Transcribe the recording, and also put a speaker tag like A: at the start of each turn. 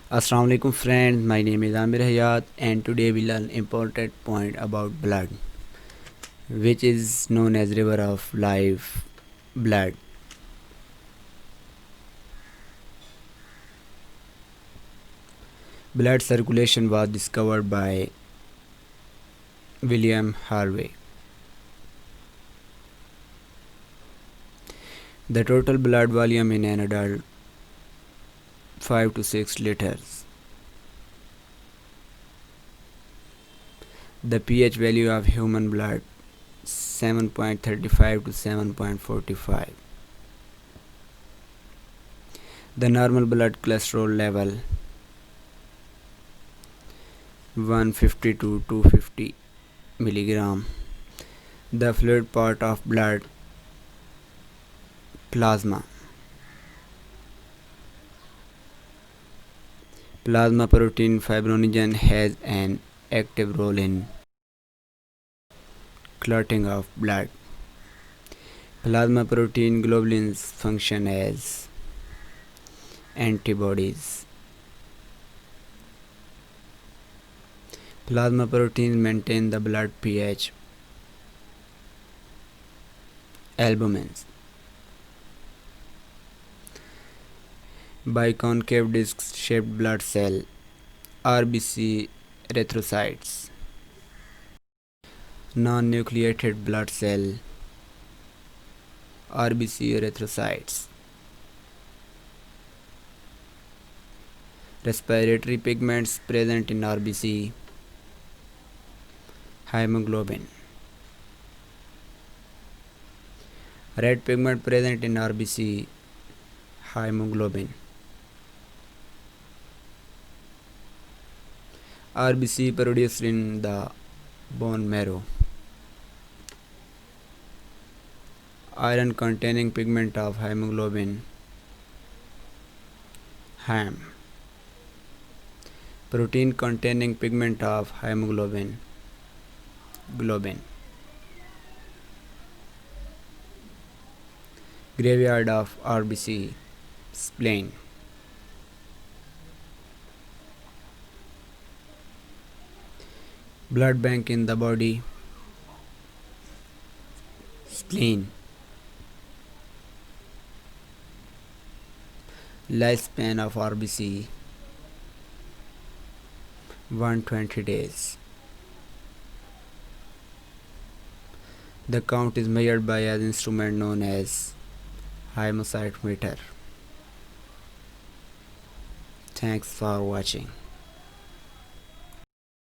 A: Assalamu alaikum friends, my name is Aamir Hayat and today we learn important point about blood, which is known as river of life, blood. Blood circulation was discovered by William Harvey. The total blood volume in an adult 5 to 6 liters. The pH value of human blood 7.35 to 7.45. The normal blood cholesterol level 150 to 250 milligram. The fluid part of blood plasma. Plasma protein fibrinogen has an active role in clotting of blood. Plasma protein globulins function as antibodies. Plasma proteins maintain the blood pH. Albumins. Biconcave disc shaped blood cell RBC erythrocytes. Non-nucleated blood cell RBC erythrocytes. Respiratory pigments present in RBC hemoglobin. Red pigment present in RBC hemoglobin. RBC produced in the bone marrow. Iron containing pigment of hemoglobin HAM. Protein containing pigment of hemoglobin globin. Graveyard of RBC spleen. Blood bank in the body spleen. Lifespan of RBC 120 days. The count is measured by an instrument known as hemocyte meter. Thanks for watching.